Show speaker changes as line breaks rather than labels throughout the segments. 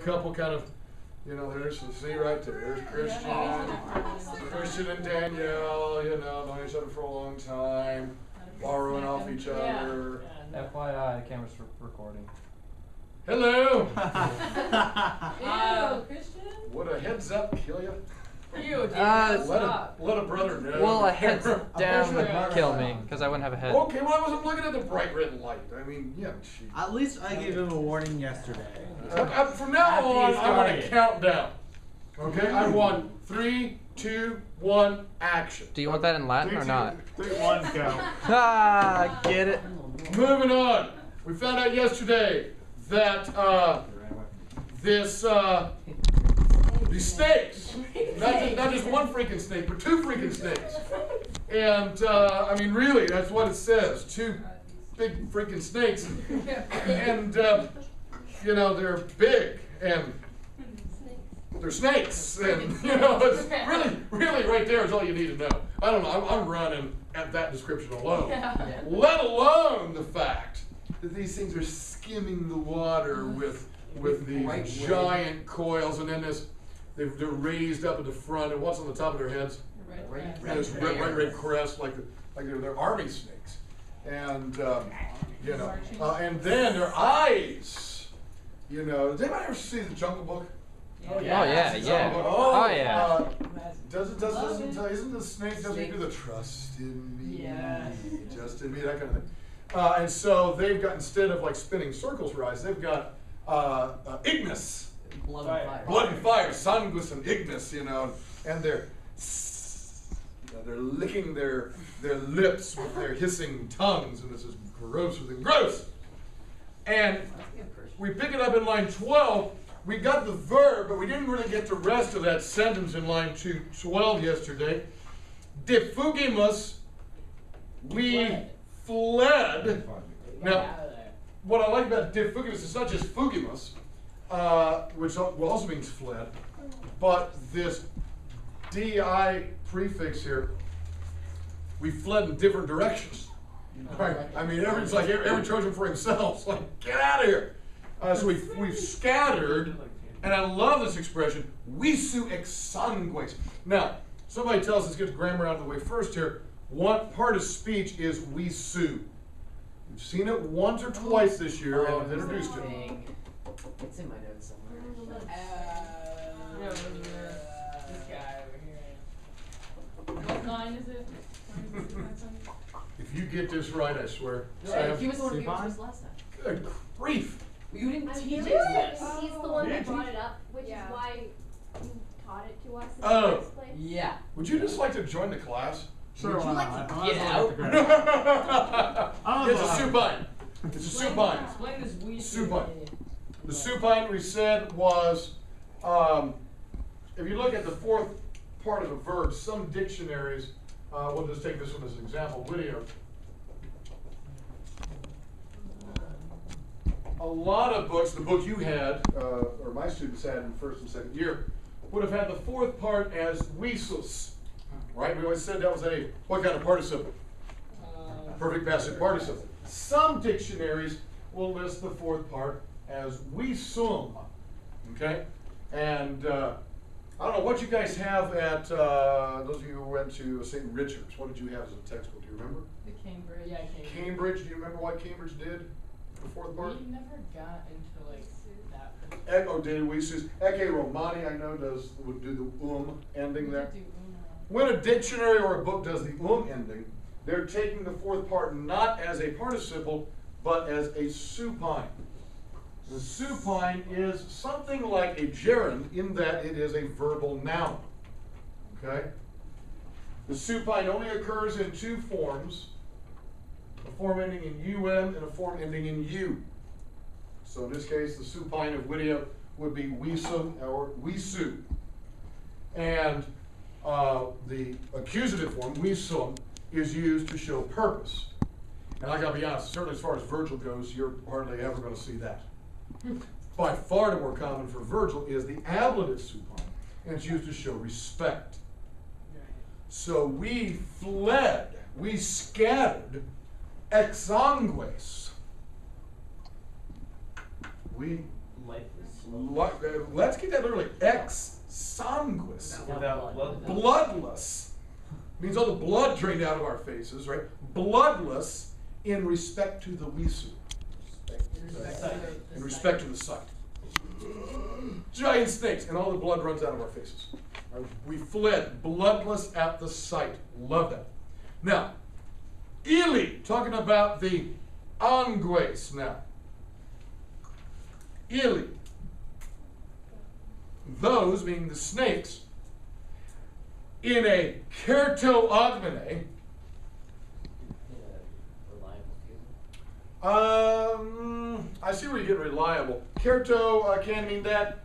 couple kind of, there's, see right there, there's Christian and Danielle, known each other for a long time, borrowing off each other.
FYI, the camera's recording.
Hello!
Ew, Christian?
Would a heads up kill you?
Ew, dude,
let a brother know.
Well, a heads down would kill me, because I wouldn't have a head.
Okay, well, I wasn't looking at the bright red light. I mean, geez.
At least I gave him a warning yesterday.
From now on, I want a countdown. Okay, I want 3, 2, 1, action.
Do you want that in Latin or not?
3, 2, 1, go.
Ah, get it.
Moving on. We found out yesterday that these snakes, not just one freaking snake, but 2 freaking snakes. And I mean, really, that's what it says. 2 big freaking snakes. And they're big and they're snakes. And it's really right there is all you need to know. I don't know. I'm running at that description alone. Let alone the fact that these things are skimming the water with these giant coils, and then they're raised up at the front, and what's on the top of their heads? And this red crest, like they're army snakes, and and then their eyes. Did anybody ever see the Jungle Book?
Oh yeah.
Isn't the snake doesn't he do the trust in me?
Yes.
Just in me, that kind of thing. And so they've got, instead of like spinning circles for eyes, they've got ignis.
Blood and fire.
Blood and fire, sanguis and ignis, and they're licking their lips with their hissing tongues, and this is grosser than gross. And we pick it up in line 12. We got the verb, but we didn't really get the rest of that sentence in line 12 yesterday. Defugimus, we fled. Now, what I like about defugimus is not just fugimus, which also means fled, but this di prefix here, we fled in different directions. Right? I mean, it's like every Trojan for himself. It's like, get out of here. So we've scattered, and I love this expression, visu exsangues. Now, somebody tells us, get the grammar out of the way first here. One part of speech is visu. We've seen it once or twice this year, and I've introduced it.
It's in my notes somewhere.
This guy over here. What line is it?
If you get this right, I swear.
He was the one who gave it to us last time.
Good grief.
You didn't
I'm
teach
really
us this.
He's the one that brought it up, which is why you taught it to us in
Oh.
the first place.
Yeah.
Would you just like to join the class?
Sure,
Would you
why
like
not?
to get out?
It's a supine. It's a supine.
Explain this weed.
Supine. The supine we said was, if you look at the 4th part of the verb, some dictionaries, we'll just take this one as an example, video. A lot of books, the book you had, or my students had in 1st and 2nd year, would have had the 4th part as visus, right? We always said that was what kind of participle? Perfect passive participle. Some dictionaries will list the 4th part as visum, okay? And I don't know what you guys have at, those of you who went to St. Richard's, what did you have as a textbook? Do you remember?
The Cambridge. Yeah,
Cambridge, do you remember what Cambridge did? The 4th part?
We never got into like that.
Oh, did visus. Ecce Romani, I know, would do the ending there.
Do
When a dictionary or a book does the ending, they're taking the 4th part not as a participle, but as a supine. The supine is something like a gerund in that it is a verbal noun. Okay? The supine only occurs in 2 forms, a form ending in um and a form ending in u. So in this case, the supine of video would be visum or visu. And the accusative form, visum, is used to show purpose. And I gotta be honest, certainly as far as Virgil goes, you're hardly ever gonna see that. By far the more common for Virgil is the ablative supine, and it's used to show respect. So we fled, we scattered, exsangues. We
Lifeless
Let's get that literally. Ex sanguis.
Without blood.
Bloodless. Means all the blood drained out of our faces, right? Bloodless in respect to the Wisu. In respect to the sight. Giant snakes, and all the blood runs out of our faces. We fled bloodless at the sight. Love that. Now, Ili, talking about the angues now. Ili. Those, meaning the snakes, in a kerto agmene. I see where you get reliable. Kerto can mean that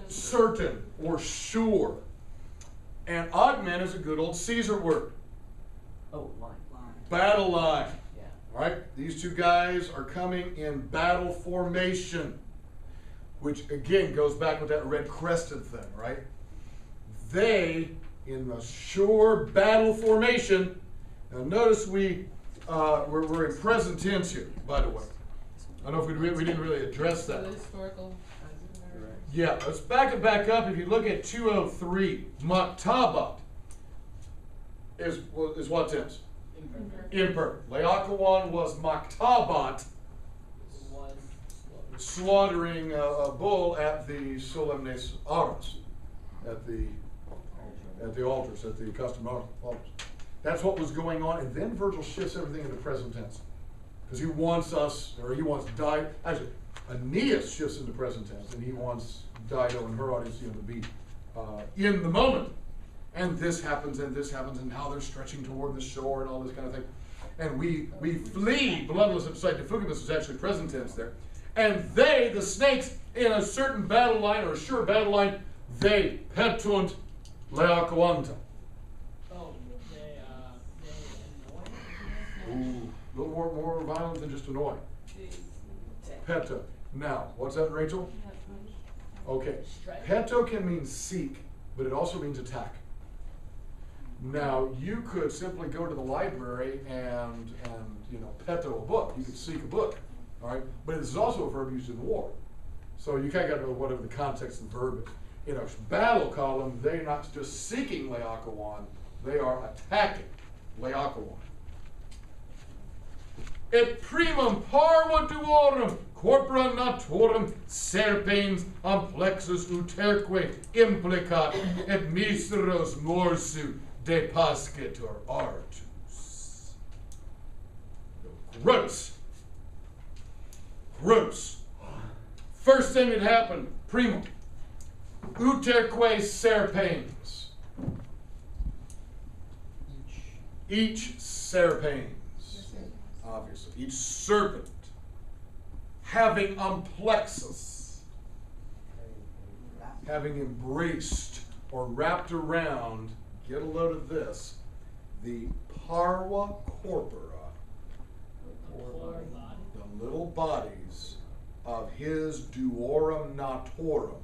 certain or sure. And augment is a good old Caesar word.
Oh, line.
Battle line.
Yeah.
All right, these two guys are coming in battle formation, which again goes back with that red crested thing, right? They, in a sure battle formation. Now notice we're in present tense here, by the way. I don't know if we didn't really address that.
The historical.
Yeah, let's back it back up. If you look at 203, Maktabat is what tense? Imperfect. Laocoon was Maktabat, slaughtering a bull at the Solemnes Auras, at the altars, at the custom altars. That's what was going on, and then Virgil shifts everything into present tense. Because he wants Dido. Actually, Aeneas shifts into present tense, and he wants Dido and her audience to be in the moment. And this happens, and how they're stretching toward the shore, and all this kind of thing. And we flee bloodless at sight. Defugimus is actually present tense there. And they, the snakes, in a certain battle line, or a sure battle line, they petunt Laocoonta. Ooh, a little more violent than just annoy. Peto. Now, what's that, Rachel? Okay. Peto can mean seek, but it also means attack. Now, you could simply go to the library and peto a book. You could seek a book, all right? But this is also a verb used in war. So you kind of got to know whatever the context of the verb is. In a battle column, they're not just seeking Laocoon, they are attacking Laocoon. Et primum parva duorum corpora naturam serpens amplexus uterque implicat et miseros morsu depascetur artus. Gross. First thing that happened, primum. Uterque serpens. Each serpens. Obviously, each serpent having amplexus, having embraced or wrapped around, get a load of this, the parva corpora, the little bodies of his duorum naturum,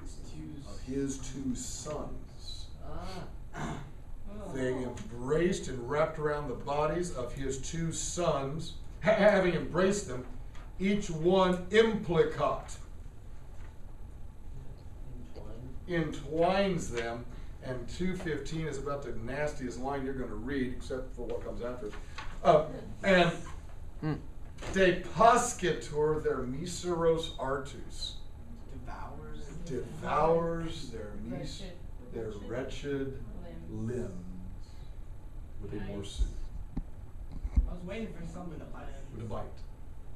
of his two sons. They embraced and wrapped around the bodies of his two sons, having embraced them, each one implicat, entwines them, and 2:15 is about the nastiest line you're going to read, except for what comes after it. And depascetur their miseros artus, devours their wretched limbs with a morsu.
I was waiting for someone to bite.
With a bite.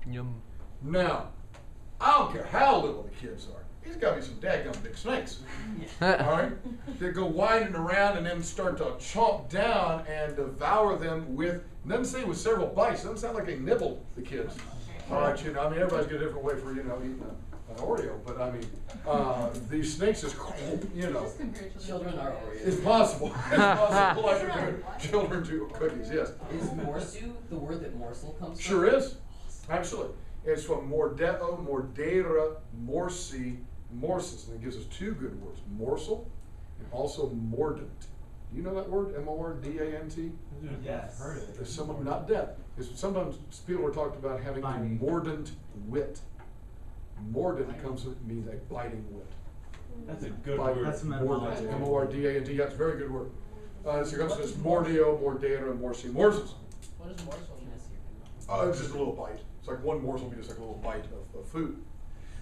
Yum.
Now, I don't care how little the kids are. He's got to be some daggum big snakes. All right? They go winding around and then start to chomp down and devour them with, doesn't say with several bites. Doesn't sound like they nibble the kids. All right, I mean, everybody's got a different way for, eating an Oreo, but I mean, these snakes is,
Children are Oreos.
it's possible. It's possible like children do cookies, yes.
Is morsu the word that morsel comes from?
Sure is. Absolutely. It's from mordeo, mordera, morsi, morsis. And it gives us two good words, morsel and also mordant. Do you know that word, M-O-R-D-A-N-T?
Yes. Heard it.
There's someone, not dead. Sometimes people are talked about having a mordant wit. Morden comes with means a biting wit.
That's a good
Bite,
word.
that's Morden, M-O-R-D-A-N-T, that's a very good word. So it comes to this Mordio, Mordera, and Morsi. Morsels.
What is morsel?
It's just a little bite. It's like one morsel will be just like a little bite of food.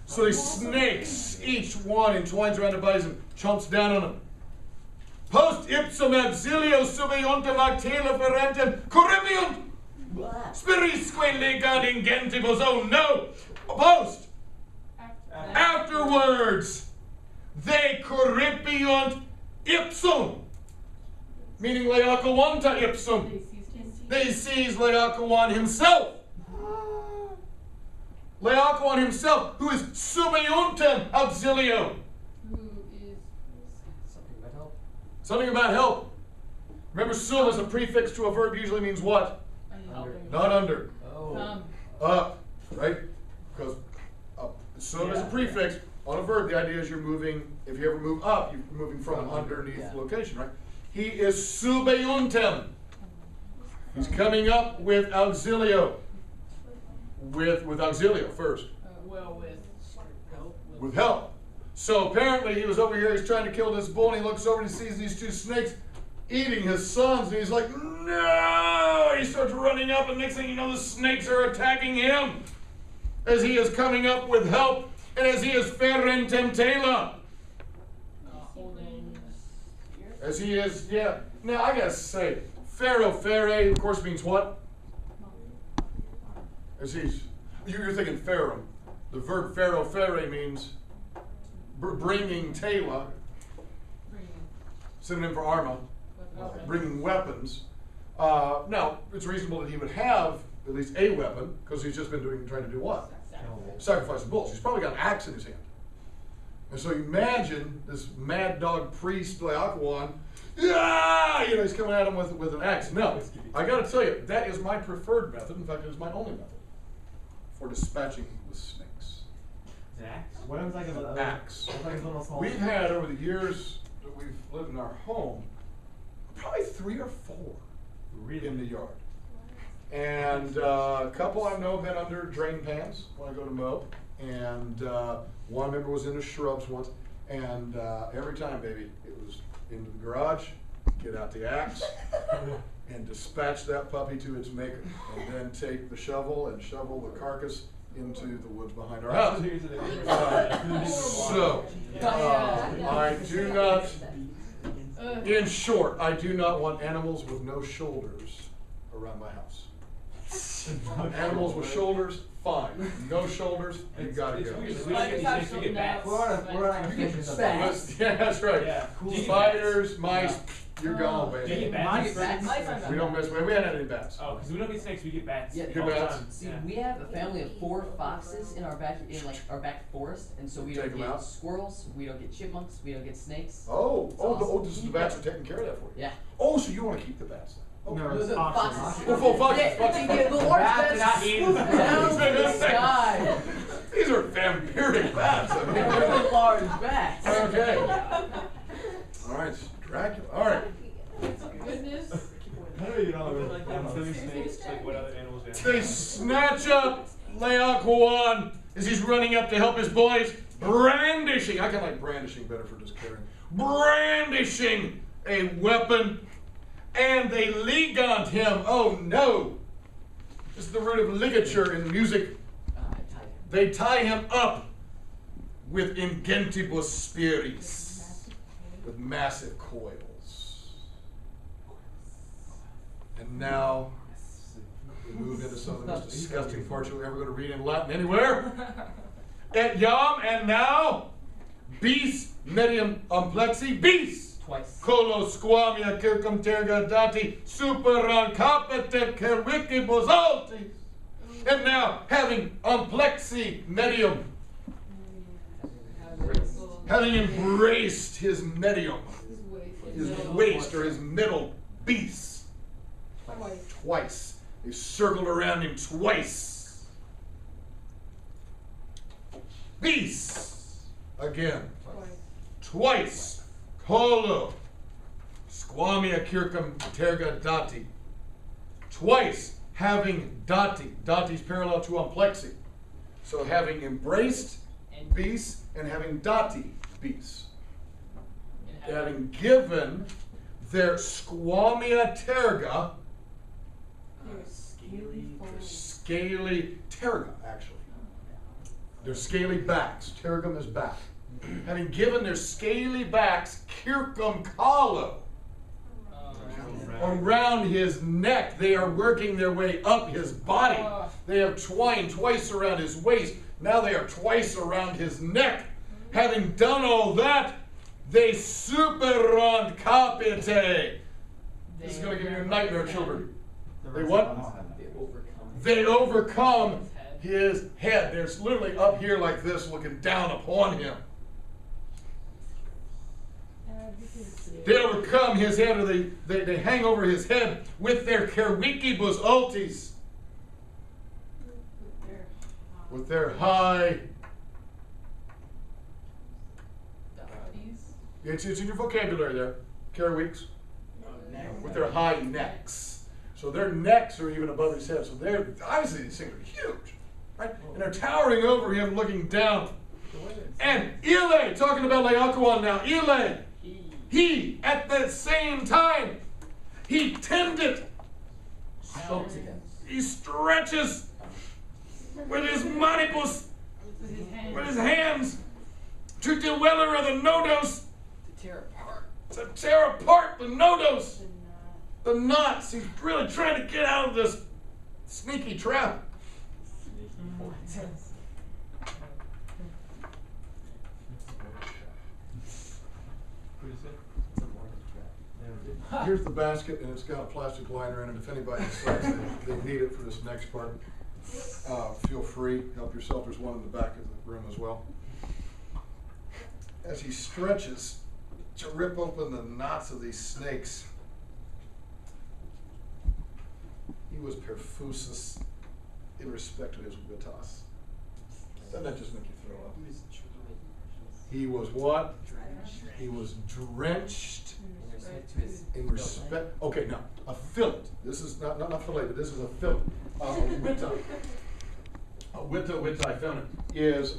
So these snakes, each one entwines around the bodies and chomps down on them. Post ipsum auxilio subeiontem actela ferentem corribiunt spirisque legad ingentibus. Oh no! Post! Afterwards, they corribiunt ipsum, meaning Laocoonta ipsum. They seized Laocoon himself. Laocoon himself, who is subeiontem auxilio. Something about help. Remember, sum as a prefix to a verb usually means what? Not under.
Oh.
Up, right? Because sum is a prefix on a verb. The idea is you're moving, if you ever move up, you're moving from underneath location, right? He is subeiontem. He's coming up with auxilio. With auxilio first. With help. So apparently he was over here, he's trying to kill this bull, and he looks over and he sees these two snakes eating his sons, and he's like, no! He starts running up, and next thing you know, the snakes are attacking him as he is coming up with help, and as he is ferentem tela. As he is, yeah. Now I gotta say, pharaoh, fere, of course, means what? As he's, you're thinking pharaoh. The verb pharaoh, fere means bringing tela, synonym for arma, bringing weapons. Now, it's reasonable that he would have at least a weapon, because he's just been trying to do what? Sacrificing bulls. He's probably got an axe in his hand. And so imagine this mad dog priest, Laocoon, he's coming at him with an axe. No, I got to tell you, that is my preferred method. In fact, it is my only method for dispatching with snakes.
What was like a
axe.
like a little small.
We've had over the years that we've lived in our home, probably 3 or 4 in the yard. And a couple I know have been under drain pans when I go to mow. And one member was in the shrubs once. And every time, baby, it was into the garage, get out the axe, and dispatch that puppy to its maker. And then take the shovel and shovel the carcass into the woods behind our house. I do not, in short, I do not want animals with no shoulders around my house. Animals with shoulders, fine. No shoulders, you gotta go. Yeah, that's right. Yeah. Spiders, mice, you're gone, baby.
Do you get bats?
We don't mess with. We haven't had any bats.
Oh, because we don't get snakes, we get bats.
Yeah,
Get bats.
See, we have a family of 4 foxes in our back, our back forest, and so we
Take
don't
them
get
out?
squirrels, we don't get chipmunks, we don't get snakes.
The bats are taking care of that for you.
Yeah.
Oh, so you want to keep the bats then?
No,
The
it's
foxes.
foxes.
Oh, foxes.
The large
Bats
bats
not eating
swoop
the
down
foxes.
from the sky.
These are vampiric bats. I mean,
They're really large bats.
okay. All right, Dracula. All right.
Goodness.
How do you know? Snakes, like what other animals do?
They snatch up Laocoon as he's running up to help his boys, brandishing. I kind of like brandishing better for just carrying. Brandishing a weapon, and they ligand him. Oh no! This is the root of ligature in music. They tie him up with ingentibus spiris, with massive coils. And now we move into some of the most disgusting parts you're ever going to read in Latin anywhere. Et jam, and now, bis medium amplexi, bis.
Twice.
Colo squamia circum terga dati superan capite cervicibus altis. And now, having amplexi medium, having embraced his medium, his waist or his middle beast, twice. They circled around him twice. Beast. Again. Twice. Colo. Squamia circum terga dati. Twice having dati. Dati is parallel to amplexi. So having embraced beasts and having dati beasts. Having given their squamia terga, scaly terga actually. Their scaly backs. Tergum is back. Having given their scaly backs circum collo around his neck, they are working their way up his body. They have twined twice around his waist. Now they are twice around his neck. Having done all that, they superant capite. This is going to give you a nightmare, children. They what? They overcome his head. They're literally up here like this, looking down upon him. They overcome his head, or they hang over his head with their cervicibus altis, with their high. It's in your vocabulary there, cervix, with their high necks. So their necks are even above his head. So they're obviously these things are huge, right? And they're towering over him, looking down. And Ile, talking about Laocoon now, Ile, he at the same time, he tended, he stretches with his manipus, with his hands, to dweller of the nodos, to tear apart the nodos, the knots. He's really trying to get out of this sneaky trap. Here's the basket, and it's got a plastic liner in it. If anybody decides they need it for this next part, feel free. Help yourself. There's one in the back of the room as well. As he stretches to rip open the knots of these snakes, he was perfusus in respect to his vitas. Doesn't that just make you throw up? He was what? He was drenched in respect. Okay, now a fillet. This is not fillet, but this is a fillet. A witta feminine is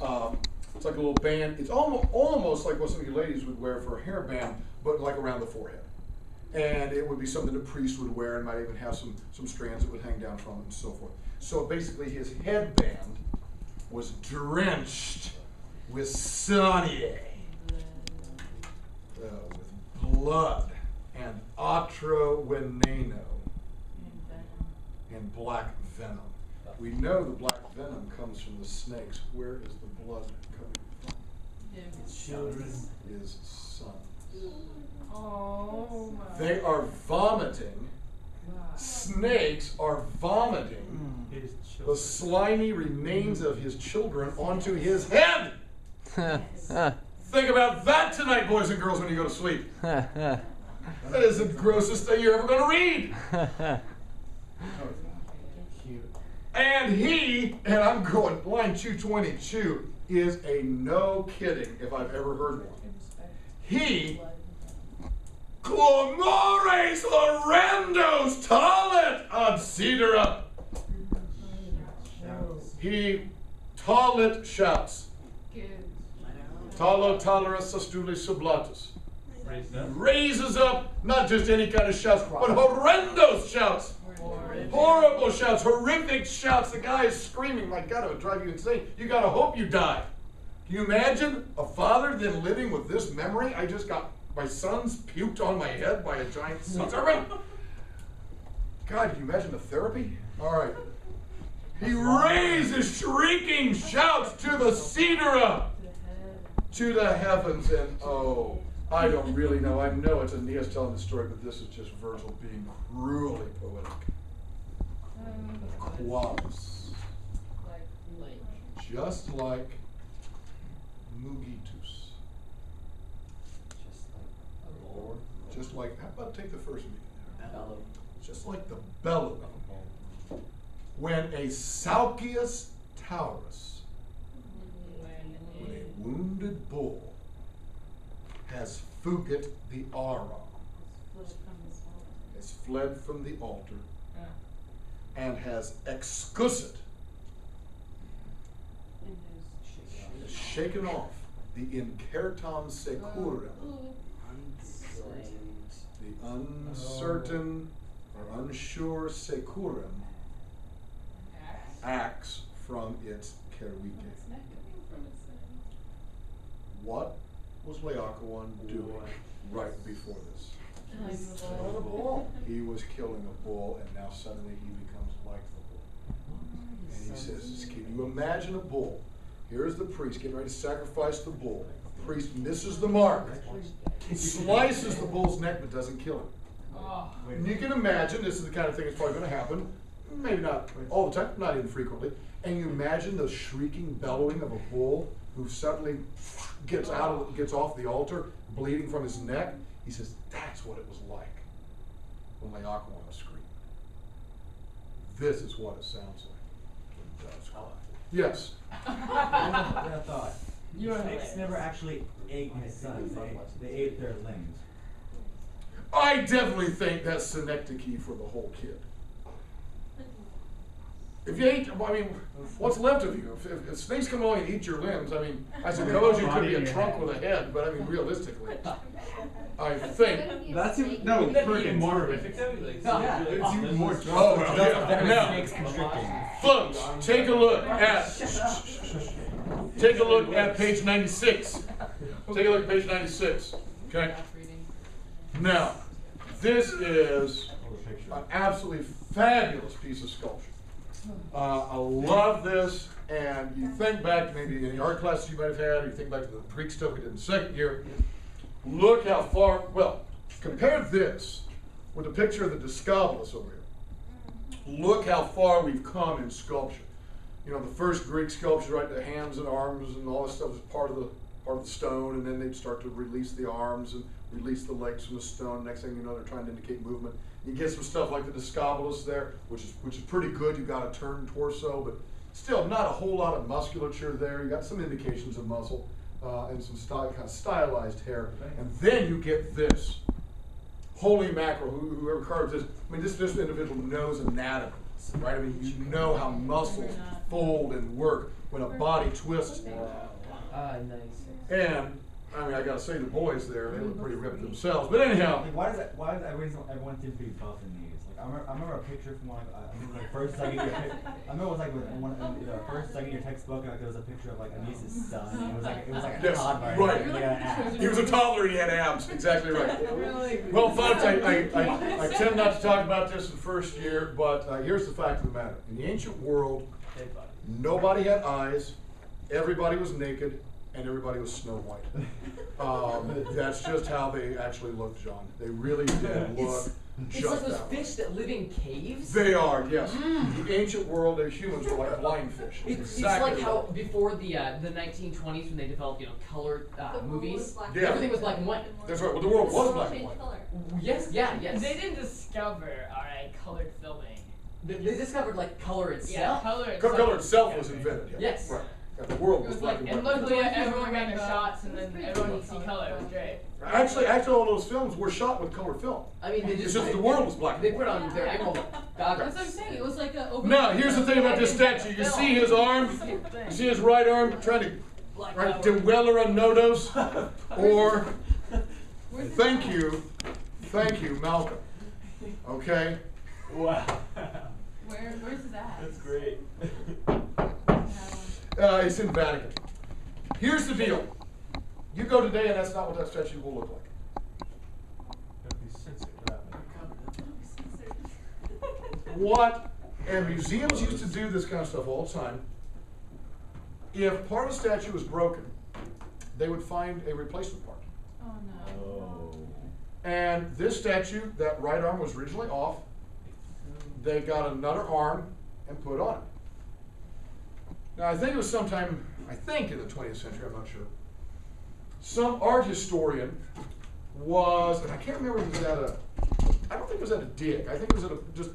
it's like a little band. It's almost like what some of you ladies would wear for a hairband, but like around the forehead. And it would be something a priest would wear, and might even have some strands that would hang down from it and so forth. So basically his headband was drenched with sonier, with blood and atro veneno, and black venom. We know the black venom comes from the snakes. Where is the blood coming from?
His children.
His sons.
Oh my.
They are vomiting. Snakes are vomiting the slimy remains of his children onto his head. Think about that tonight, boys and girls, when you go to sleep. That is the grossest thing you're ever going to read. And I'm going, line 222 is a no kidding if I've ever heard one. He, clamores lorendos talet ad sidera. He talet shouts. Talo tolerus sustuli sublatus. Raises up not just any kind of shouts, but horrendous shouts. Horrible shouts, horrific shouts. The guy is screaming. My God, it would drive you insane. You got to hope you die. Can you imagine a father then living with this memory? I just got my sons puked on my head by a giant sea serpent. God, can you imagine the therapy? All right. He raises shrieking shouts to the Sidera, to the heavens, and oh, I don't really know. I know it's Aeneas telling the story, but this is just Virgil being cruelly poetic. Qualis. Just like Mugitus. Just like, how about take the first meeting there? Just like the bellow. When a Salcius taurus, when a wounded bull has fugit the aura, has fled from the altar, and has excused, has shaken off the incertam securum, the uncertain or unsure securum, acts from its ceruite. What was Laocoon doing right before this?
Killing a bull.
He was killing a bull, and now suddenly he becomes like the bull. And he says, can you imagine a bull? Here's the priest getting ready to sacrifice the bull. The priest misses the mark, slices the bull's neck, but doesn't kill him. And you can imagine, this is the kind of thing that's probably going to happen, maybe not all the time, not infrequently, and you imagine the shrieking bellowing of a bull who suddenly gets off the altar, bleeding from his neck. He says, that's what it was like when Laocoon was screaming. This is what it sounds like when it does cry. Yes?
I thought. Snakes never actually ate my sons. They ate their limbs.
I definitely think that's synecdoche for the whole kid. If you ate, I mean, what's left of you? If snakes come along and eat your limbs, I mean, I suppose you could be a trunk with a head, but I mean, realistically, I think.
That's
Wouldn't that be even more horrific though? Like,
Yeah.
it's even more drunk.
Oh, yeah. Now,
Snakes constricting.
folks, take a look at page 96. Take a look at page 96. Okay. Now, this is an absolutely fabulous piece of sculpture. I love this, and you think back maybe in the art classes you might have had, you think back to the Greek stuff we did in second year. Look how far, well, compare this with the picture of the Discobolus over here. Look how far we've come in sculpture. You know, the first Greek sculpture, right, the hands and arms and all this stuff was part of the stone, and then they'd start to release the arms and release the legs from the stone. Next thing you know, they're trying to indicate movement. You get some stuff like the Discobolus there, which is pretty good. You've got a turned torso, but still not a whole lot of musculature there. You got some indications of muscle and some kind of stylized hair. And then you get this. Holy mackerel, whoever carved this, I mean, this individual knows anatomy, right? I mean, you know how muscles fold and work when a body twists.
Nice.
And I mean, I gotta say, the boys there, they look pretty ripped themselves. But anyhow.
Like, why does everyone seem to be buff in these? Like, I remember a picture from one, I remember the first second year, I remember it was like in the first second year textbook, like, there was a picture of like Anis's son, and it was like a
Yes,
toddler.
right.
And he had abs.
He was a toddler and he had abs. Exactly right. Well, folks, I tend not to talk about this in first year, but here's the fact of the matter. In the ancient world, nobody had eyes, everybody was naked, and everybody was Snow White. That's just how they actually looked, John. They really did look
It's
just
like those
that way.
fish that live in caves.
They are, yes. The ancient world, the humans were like blind fish.
It's
Exactly
like how
right.
before the 1920s when they developed colored movies,
Yeah.
everything was black and white.
That's right. Well, the world was black and
Change
white.
color.
Yes, yeah, yes.
They didn't discover, alright, colored filming.
They discovered like color itself.
Color itself was invented. Yeah.
Yes.
Right. And the world
It
was
was
black
like,
and
and
white.
luckily everyone got their shots, and then everyone could see color. It was great.
Actually, all those films were shot with color film.
I mean, they
It's
just
just the world was black and
They
white.
put on their emerald goggles.
That's what I'm saying. It was like a over.
Now, here's the thing about this statue. You see his arm? You see his right arm trying to right, Dweller nodos? Or, thank you, Malcolm. Okay?
Wow.
Where's that?
That's great.
It's in Vatican. Here's the deal. You go today and that's not what that statue will look like.
That'd be censored for that.
What, and museums used to do this kind of stuff all the time. If part of the statue was broken, they would find a replacement part.
Oh no.
Oh.
And this statue, that right arm was originally off. They got another arm and put on it. Now, I think it was sometime, in the 20th century, I'm not sure. Some art historian was, and I can't remember if it was I don't think it was at a dig. I think it was at just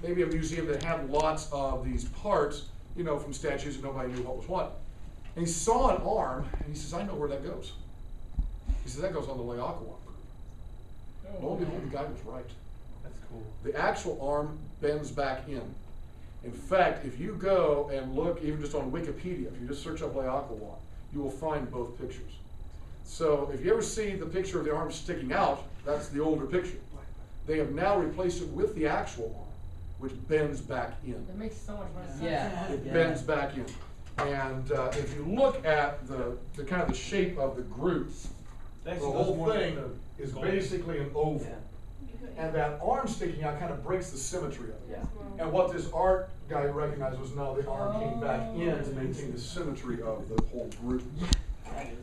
maybe a museum that had lots of these parts, from statues and nobody knew what was what. And he saw an arm, and he says, I know where that goes. He says, that goes on the Laocoon. Lo and behold, the guy was right.
That's cool.
The actual arm bends back in. In fact, if you go and look even just on Wikipedia, if you just search up Laocoon, you will find both pictures. So if you ever see the picture of the arm sticking out, that's the older picture. They have now replaced it with the actual arm, which bends back in.
That makes so much more sense.
Yeah.
It bends back in. And if you look at the kind of the shape of the group, the whole thing is basically an oval. And that arm sticking out kind of breaks the symmetry of it.
Yeah.
And what this art guy recognized was, no, the arm came back in to maintain the symmetry of the whole group.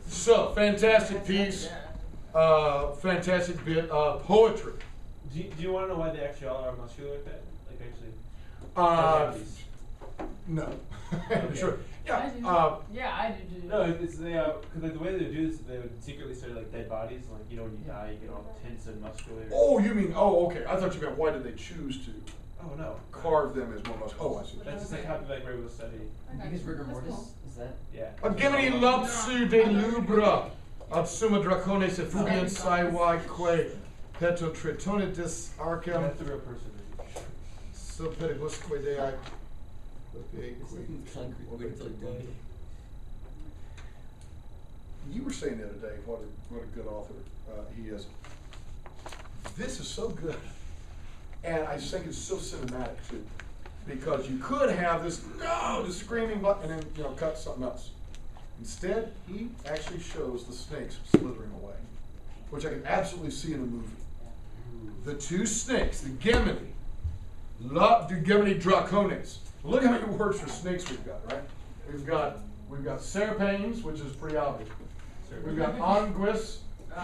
So, fantastic piece, fantastic bit of poetry.
Do you want to know why they actually all are muscular like that? Like actually?
No.
Okay.
Sure.
I do.
Yeah.
Yeah, I do too.
No, it's they because like the way they do this, they would secretly study like dead bodies. Like when you die, you get all tense and muscular.
Oh, you mean? Oh, okay. I thought you meant why did they choose to
Oh no.
carve them as more muscular? Oh, I see.
That's just like how they like were able to study.
Because rigor mortis, is that?
Yeah.
Gemini lapsu de lubra, absuma dracones effugiant saiwai que petotritonitis archem.
That's the real person.
So pedibusque dei. You were saying the other day what a good author he is. This is so good, and I just think it's so cinematic too, because you could have this screaming and then cut something else. Instead, he actually shows the snakes slithering away, which I can absolutely see in a movie. The two snakes, the Gemini, du Gemini dracones. Look how many words for snakes we've got, right? We've got serpens, which is pretty obvious. We've got anguis,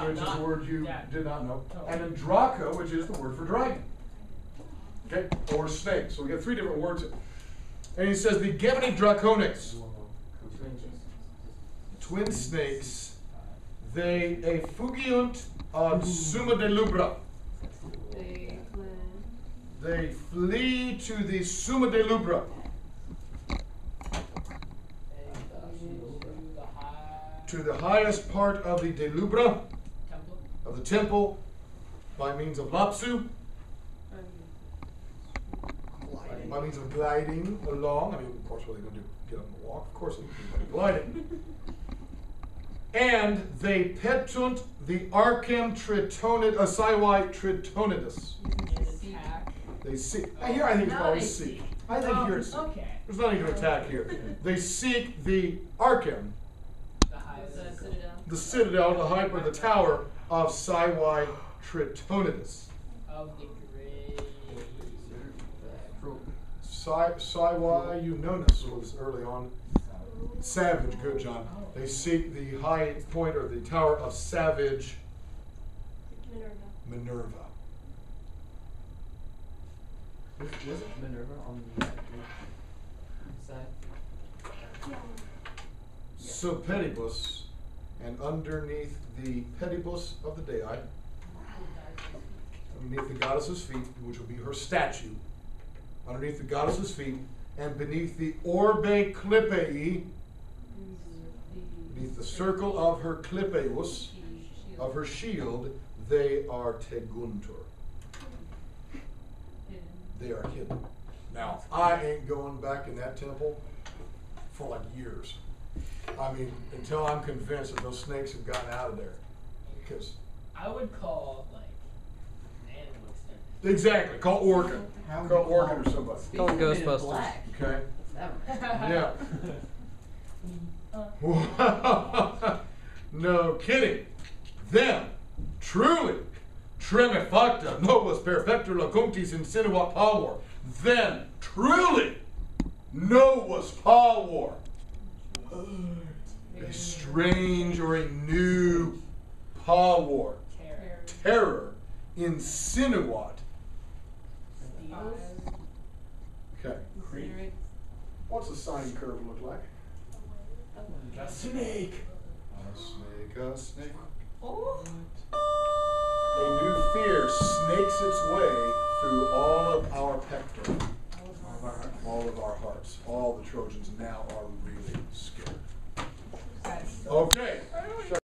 which is a word you did not know, and then draco, which is the word for dragon. Okay, or snake. So we got three different words. And he says the Gemini dracones, twin snakes, they effugiunt ad summa de lubra. They flee to the Summa de Lubra. To the highest part of the De Lubra, of the temple, by means of lapsu, by means of gliding along. I mean, of course, what are they going to do? Get up and walk? Of course, they're gliding. And they petunt the archem saiwai tritonidus. They seek. Here I think it's probably seek. I think here it's
okay.
There's nothing to attack here. They seek the archem, the citadel, the height or the tower of Saiwai Tritonidus.
Of the great.
Saiwai Eunonis was early on. Savage, good John. They seek the high point or the tower of Savage Minerva.
Was it Minerva on the side?
So pedibus, and underneath the pedibus of the dei, underneath the goddess's feet, which will be her statue, underneath the goddess's feet, and beneath the orbe clippei, beneath the circle of her clippeus, of her shield, they are teguntur. They are hidden. Now, I ain't going back in that temple for like years. I mean, until I'm convinced that those snakes have gotten out of there. Because
I would call like an animal exterminator.
exactly, call Orkin. Call Orkin or somebody.
Call
Speaking of
Ghostbusters.
black,
Okay?
that
Yeah. No kidding. Them, truly, tremefacta novus perfector locuntis insinuat pavor. Then, truly, novus pavor. A strange or a new pavor. Terror. Insinuat. Okay. What's a sine curve look like?
A snake.
A snake, a snake.
Oh.
A new fear snakes its way through all of our pectora, all of our hearts. All the Trojans now are really scared. Okay.